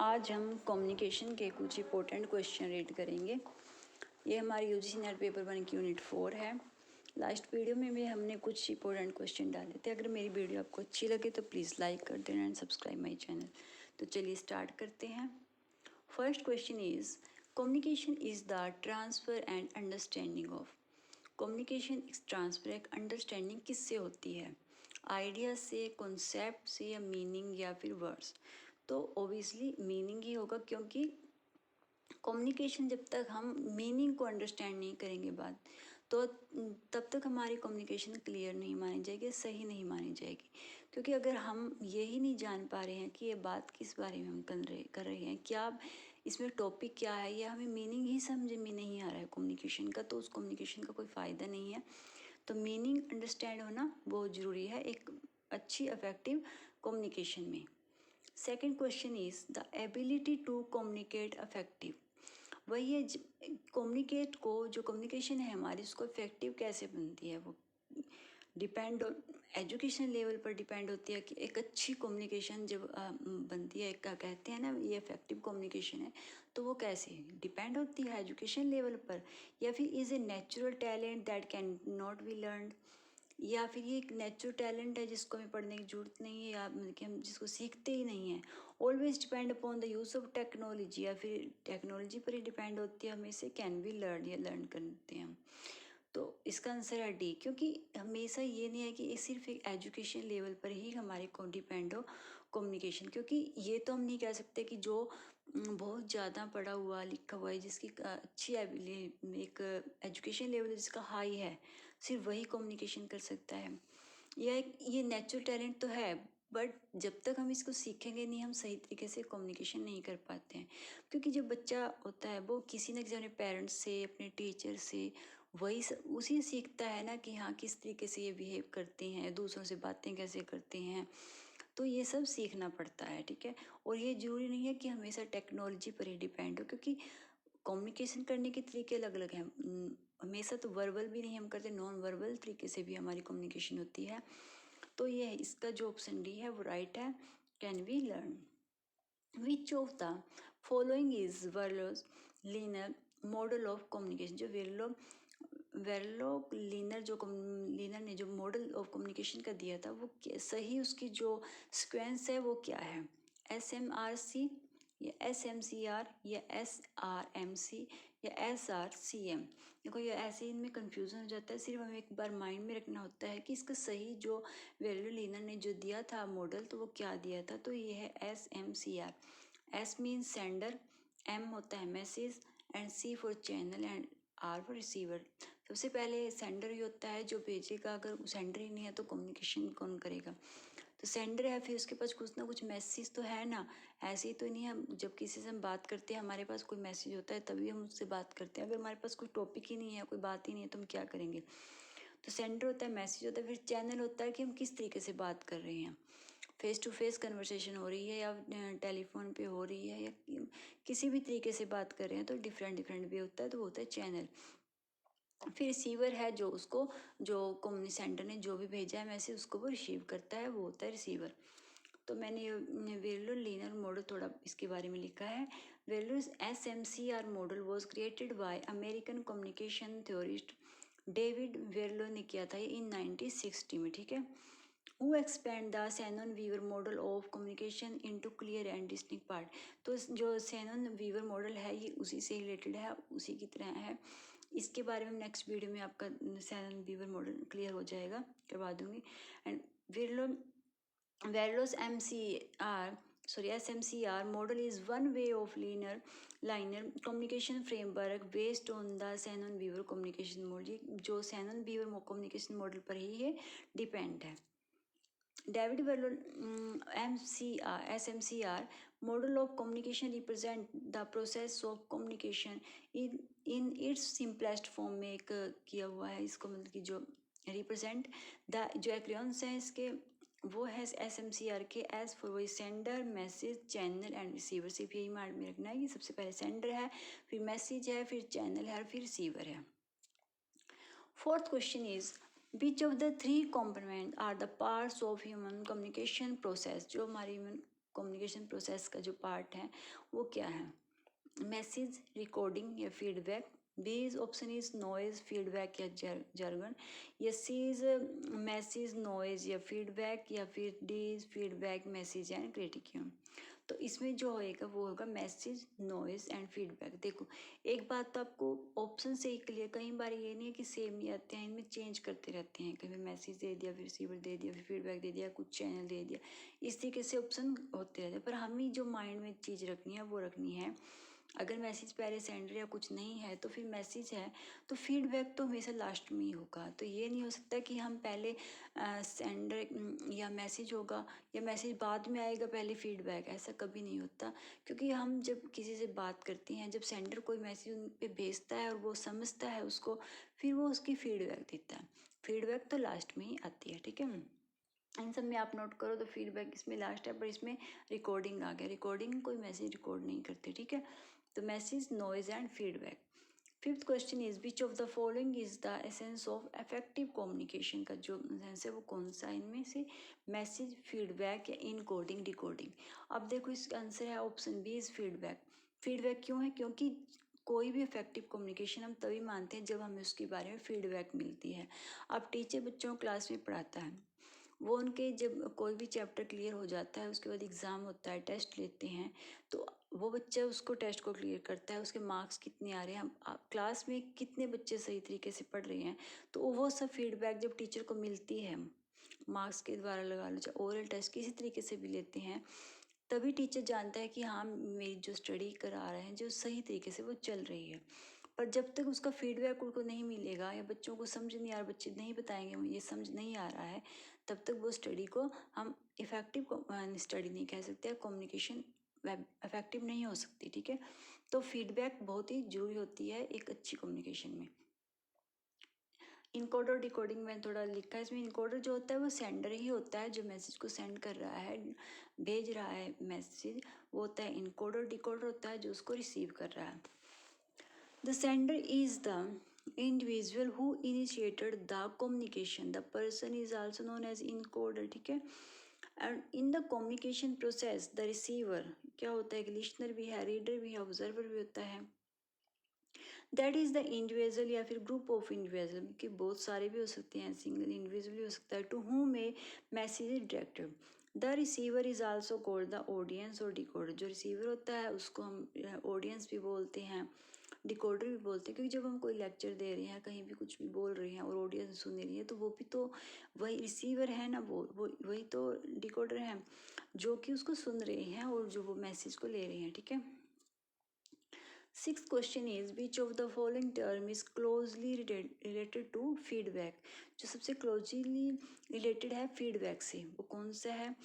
आज हम कम्युनिकेशन के कुछ इंपॉर्टेंट क्वेश्चन रीड करेंगे। ये हमारे यूजीसी नेट पेपर 1 की यूनिट 4 है। लास्ट वीडियो में भी हमने कुछ इंपॉर्टेंट क्वेश्चन डाले थे। अगर मेरी वीडियो आपको अच्छी लगे तो प्लीज़ लाइक कर देना एंड सब्सक्राइब माई चैनल। तो चलिए स्टार्ट करते हैं। First question is communication is the transfer and understanding of. Communication transfer एक अंडरस्टैंडिंग किससे होती है? आइडिया से, कॉन्सेप्ट से, या मीनिंग या फिर वर्ड्स? तो ओबियसली मीनिंग ही होगा, क्योंकि कम्युनिकेशन जब तक हम मीनिंग को अंडरस्टैंड नहीं करेंगे बात, तो तब तक हमारी कम्युनिकेशन क्लियर नहीं मानी जाएगी, सही नहीं मानी जाएगी। क्योंकि अगर हम यही नहीं जान पा रहे हैं कि ये बात किस बारे में हम कर रहे हैं, क्या इसमें टॉपिक क्या है, या हमें मीनिंग ही समझ में नहीं आ रहा है कम्युनिकेशन का, तो उस कम्युनिकेशन का कोई फ़ायदा नहीं है। तो मीनिंग अंडरस्टैंड होना बहुत ज़रूरी है एक अच्छी इफेक्टिव कम्युनिकेशन में। Second question is the ability to communicate affective. वही है कम्युनिकेट को, जो कम्युनिकेशन है हमारी, उसको इफेक्टिव कैसे बनती है, वो डिपेंड एजुकेशन लेवल पर डिपेंड होती है कि एक अच्छी कम्युनिकेशन जब बनती है, क्या कहते हैं ना, ये इफेक्टिव कम्युनिकेशन है, तो वो कैसे डिपेंड होती है एजुकेशन लेवल पर, या फिर is a natural talent that can not be learn, या फिर ये एक नेचुरल टैलेंट है जिसको हमें पढ़ने की जरूरत नहीं है, या मतलब कि हम जिसको सीखते ही नहीं हैं। Always depend upon the use of technology, या फिर टेक्नोलॉजी पर ही डिपेंड होती है, हमें से कैन बी लर्न या लर्न करते हैं हम। तो इसका आंसर है डी, क्योंकि हमेशा ये नहीं है कि ये सिर्फ एक एजुकेशन लेवल पर ही हमारे को डिपेंड हो कम्युनिकेशन। क्योंकि ये तो हम नहीं कह सकते कि जो बहुत ज़्यादा पढ़ा हुआ लिखा हुआ है, जिसकी अच्छी एक एजुकेशन लेवल जिसका हाई है, सिर्फ वही कम्युनिकेशन कर सकता है। ये नेचुरल टैलेंट तो है, बट जब तक हम इसको सीखेंगे नहीं, हम सही तरीके से कम्युनिकेशन नहीं कर पाते हैं। क्योंकि जो बच्चा होता है वो किसी न किसी अपने पेरेंट्स से, अपने टीचर से, उसी सीखता है ना कि हाँ किस तरीके से ये बिहेव करते हैं, दूसरों से बातें कैसे करते हैं। तो ये सब सीखना पड़ता है, ठीक है। और ये ज़रूरी नहीं है कि हमेशा टेक्नोलॉजी पर ही डिपेंड हो, क्योंकि कम्युनिकेशन करने के तरीके अलग अलग हैं। हमेशा तो वर्बल भी नहीं हम करते, नॉन वर्बल तरीके से भी हमारी कम्युनिकेशन होती है। तो ये है, इसका जो ऑप्शन डी है वो राइट है, can we learn. Which of the following is Berlo's linear model of communication. जो वेरलो लीनर ने जो मॉडल ऑफ कम्युनिकेशन का दिया था, वो सही उसकी जो सिक्वेंस है वो क्या है? SMRC, या SMCR, या SRMC, या SRCM? देखो ये ऐसे ही इनमें कंफ्यूजन हो जाता है। सिर्फ हमें एक बार माइंड में रखना होता है कि इसका सही जो वेल्यू लीनर ने जो दिया था मॉडल, तो वो क्या दिया था। तो ये है SMCR। S mean sender, M होता है message, and C for channel, and R for receiver. सबसे पहले सेंडर ही होता है जो भेजेगा। अगर सेंडर ही नहीं है तो कम्युनिकेशन कौन करेगा? तो सेंडर है, फिर उसके पास कुछ ना कुछ मैसेज तो है ना। ऐसे ही तो नहीं, हम जब किसी से हम बात करते हैं, हमारे पास कोई मैसेज होता है तभी हम उससे बात करते हैं। अगर हमारे पास कोई टॉपिक ही नहीं है, कोई बात ही नहीं है, तो हम क्या करेंगे? तो सेंडर होता है, मैसेज होता है, फिर चैनल होता है कि हम किस तरीके से बात कर रहे हैं, फेस टू फेस कन्वर्सेशन हो रही है या टेलीफोन पे हो रही है, या किसी भी तरीके से बात कर रहे हैं, तो डिफरेंट डिफरेंट भी होता है, तो वो होता है चैनल। फिर रिसीवर है, जो उसको जो कम्युनिटी सेंटर ने जो भी भेजा है मैसेज, उसको वो रिसीव करता है, वो होता है रिसीवर। तो मैंने वेरलो लीनर मॉडल थोड़ा इसके बारे में लिखा है। Berlo SMCR model was created by American communication theorist David Berlo ने किया था ये इन 1960 में, ठीक है। Who expand the Shannon Weaver model of communication into clear and distinct part. तो जो सैनन वीवर मॉडल है ये उसी से रिलेटेड है, उसी की तरह है। इसके बारे में नेक्स्ट वीडियो में आपका सैनन वीवर मॉडल क्लियर हो जाएगा, करवा दूंगी। And Verlo's SMCR model is one way of linear communication framework based on the Shannon-Weaver communication model, जो Shannon-Weaver communication model पर ही है, डिपेंड है। David Verlo SMCR model of communication represent the process of communication in its simplest form में एक किया हुआ है इसको, मतलब कि जो रिप्रेजेंट द जो एक्रोनिम्स हैं इसके वो है SMCR के, एज फॉर वही sender, message, channel and receiver. सिर्फ यही माइंड में रखना है कि सबसे पहले सेंडर है, फिर मैसेज है, फिर चैनल है, फिर रिसीवर है। Fourth question is which of the three components are the parts of human communication process। जो हमारी ह्यूमन कम्युनिकेशन प्रोसेस का जो पार्ट है वो क्या है? मैसेज, रिकॉर्डिंग या feedback. B is option is noise, feedback या jargon। या सी इज मैसेज, नॉइज या फीडबैक। या फिर D is feedback, message and criticism. तो इसमें जो होएगा वो होगा मैसेज, नॉइज एंड फीडबैक। देखो एक बात तो आपको ऑप्शन से ही क्लियर, कई बार ये नहीं है कि सेम नहीं आते हैं, इनमें चेंज करते रहते हैं, कभी मैसेज दे दिया, फिर रिसीवर दे दिया, फिर फीडबैक दे दिया, कुछ चैनल दे दिया, इस तरीके से ऑप्शन होते रहते हैं। पर हमें जो माइंड में चीज़ रखनी है वो रखनी है, अगर मैसेज पहले सेंडर या कुछ नहीं है तो फिर मैसेज है तो फीडबैक तो हमेशा लास्ट में ही होगा। तो ये नहीं हो सकता कि हम पहले सेंडर या मैसेज होगा या मैसेज बाद में आएगा पहले फीडबैक, ऐसा कभी नहीं होता। क्योंकि हम जब किसी से बात करते हैं, जब सेंडर कोई मैसेज उन पे भेजता है और वो समझता है उसको, फिर वो उसकी फीडबैक देता है। फीडबैक तो लास्ट में ही आती है, ठीक है। इन सब में आप नोट करो तो फीडबैक इसमें लास्ट है, पर इसमें रिकॉर्डिंग आ गया। रिकॉर्डिंग कोई मैसेज रिकॉर्ड नहीं करते, ठीक है। तो message, noise and feedback. Fifth question is which of the following is the essence of effective communication का जो एसेंस है वो कौन सा इनमें से? मैसेज, फीडबैक या इनकोडिंग, डिकोडिंग। अब देखो इसका आंसर है option B is feedback. Feedback क्यों है? क्योंकि कोई भी इफेक्टिव कम्युनिकेशन हम तभी मानते हैं जब हमें उसके बारे में फीडबैक मिलती है। अब टीचर बच्चों को क्लास में पढ़ाता है, वो उनके जब कोई भी चैप्टर क्लियर हो जाता है उसके बाद एग्ज़ाम होता है, टेस्ट लेते हैं, तो वो बच्चा उसको टेस्ट को क्लियर करता है, उसके मार्क्स कितने आ रहे हैं, हम क्लास में कितने बच्चे सही तरीके से पढ़ रहे हैं, तो वो सब फीडबैक जब टीचर को मिलती है, मार्क्स के द्वारा लगा लो, चाहे ओरल टेस्ट किसी तरीके से भी लेते हैं, तभी टीचर जानता है कि हाँ मेरी जो स्टडी करा रहे हैं जो सही तरीके से वो चल रही है। पर जब तक उसका फीडबैक उनको नहीं मिलेगा या बच्चों को समझ नहीं आ रहा, बच्चे नहीं बताएंगे मुझे ये समझ नहीं आ रहा है, तब तक वो स्टडी को हम इफ़ेक्टिव स्टडी नहीं कह सकते, कम्युनिकेशन इफेक्टिव नहीं हो सकती, ठीक है। तो फीडबैक बहुत ही जरूरी होती है एक अच्छी कम्युनिकेशन में। इनकोडर डिकोडिंग में थोड़ा लिखा है इसमें, इनकोडर जो होता है वो सेंडर ही होता है, जो मैसेज को सेंड कर रहा है, भेज रहा है मैसेज, वो होता है इनकोडर। डिकोडर होता है जो उसको रिसीव कर रहा है। The sender is the individual who initiated the communication, the person is also known as encoder, ठीक है। And in the communication process the receiver क्या होता है? एक लिसनर भी है, रीडर भी है, ऑब्जर्वर भी होता है। दैट इज़ द इंडिविजुअल या फिर ग्रुप ऑफ इंडिविजुअल, कि बहुत सारे भी हो सकते हैं, सिंगल इंडिविजुअल भी हो सकता है, to whom a message is directed. The receiver is also called the audience और डिकोडर। जो रिसीवर होता है उसको हम ऑडियंस भी बोलते हैं, डिकोडर भी बोलते हैं, क्योंकि जब हम कोई लेक्चर दे रहे हैं, कहीं भी कुछ भी बोल रहे हैं और ऑडियंस सुन रही है, तो वो भी तो वही रिसीवर है ना, वो वही तो डिकोडर है जो कि उसको सुन रहे हैं और जो वो मैसेज को ले रहे हैं, ठीक है। Six question is which of the following term is closely related to feedback. जो सबसे क्लोजली रिलेटेड है फीडबैक से वो कौन सा है?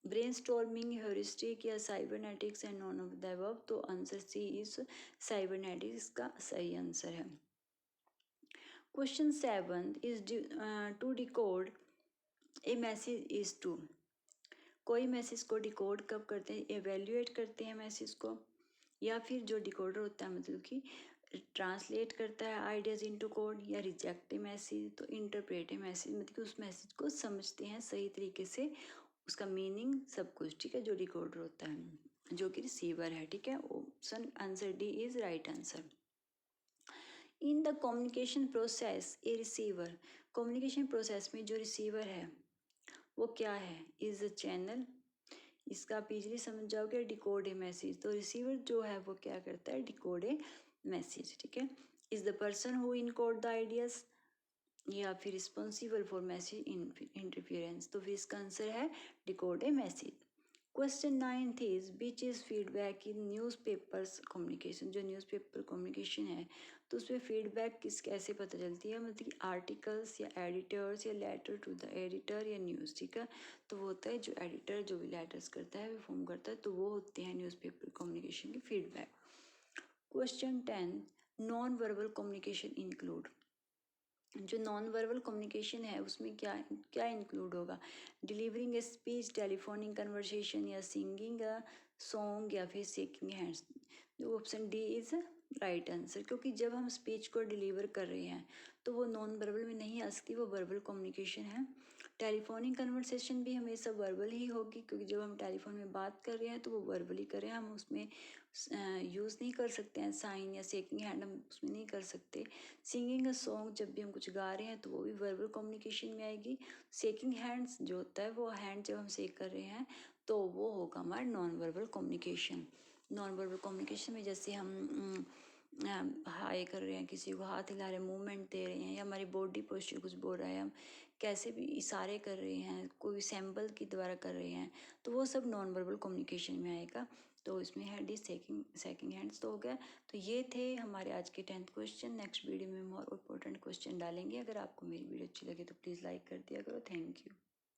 ब्रेन स्टॉर्मिंग, ह्यूरिस्टिक या cybernetics and none of the above. तो आंसर सी इज साइबरनेटिक्स का सही आंसर है। Question 7 is to decode a message is to. कोई मैसेज को डिकोड कब करते हैं? एवेल्युएट करते हैं मैसेज को, या फिर जो डिकोडर होता है मतलब कि ट्रांसलेट करता है आइडियाज इनटू कोड, या रिजेक्ट ए मैसेज, तो इंटरप्रेट ए मैसेज, मतलब कि उस मैसेज को समझते हैं सही तरीके से, उसका मीनिंग सब कुछ, ठीक है, जो डिकोडर होता है जो कि रिसीवर है, ठीक है। Option answer D is right answer. In the communication process A receiver, communication process में जो रिसीवर है वो क्या है? इज अ चैनल, इसका आप इजीली समझ जाओगे, डिकोड ए मैसेज, तो रिसीवर जो है वो क्या करता है? डिकोड ए मैसेज, ठीक है। Is the person who encode the ideas, या फिर रिस्पॉन्सिबल फॉर मैसेज इंटरफियरेंस, तो फिर इसका आंसर है decode a message. Question 9th is which is feedback in newspapers communication. जो न्यूज़पेपर कम्युनिकेशन है तो उसमें फीडबैक कैसे पता चलती है? मतलब कि आर्टिकल्स या एडिटर्स या लेटर टू द एडिटर या न्यूज़, ठीक है। तो वो होता है जो एडिटर जो भी लेटर्स करता है, फॉर्म करता है, तो वो होते हैं न्यूज़पेपर कम्युनिकेशन के feedback. Question 10 non verbal communication include. जो नॉन वर्बल कम्युनिकेशन है उसमें क्या क्या इंक्लूड होगा? Delivering a speech, telephonic conversation, या सिंगिंग अ सॉन्ग, या फिर शेकिंग हैंड्स। जो option D is right answer, क्योंकि जब हम स्पीच को डिलीवर कर रहे हैं तो वो नॉन वर्बल में नहीं आ सकती, वो वर्बल कम्युनिकेशन है। टेलीफोनिक कन्वर्सेशन भी हमेशा वर्बल ही होगी, क्योंकि जब हम टेलीफोन में बात कर रहे हैं तो वो वर्बली कर रहे हैं, हम उसमें यूज़ नहीं कर सकते हैं साइन या शेकिंग हैंड, हम उसमें नहीं कर सकते। सिंगिंग अ सॉन्ग, जब भी हम कुछ गा रहे हैं तो वो भी वर्बल कम्युनिकेशन में आएगी। शेकिंग हैंड्स जो होता है, वो हैंड जब हम शेक कर रहे हैं तो वो होगा हमारा non verbal communication. Non verbal communication में जैसे हम हाय कर रहे हैं, किसी को हाथ हिला रहे हैं, मूवमेंट दे रहे हैं, या हमारी बॉडी पोस्चर कुछ बोल रहा है, हम कैसे भी इशारे कर रहे हैं, कोई सैम्पल के द्वारा कर रहे हैं, तो वो सब नॉन वर्बल कम्युनिकेशन में आएगा। तो इसमें हैंड इज सेकिंग हैंड्स तो हो गया। तो ये थे हमारे आज के 10th क्वेश्चन। नेक्स्ट वीडियो में हम और इम्पोर्टेंट क्वेश्चन डालेंगे। अगर आपको मेरी वीडियो अच्छी लगे तो प्लीज़ लाइक कर दिया करो। Thank you.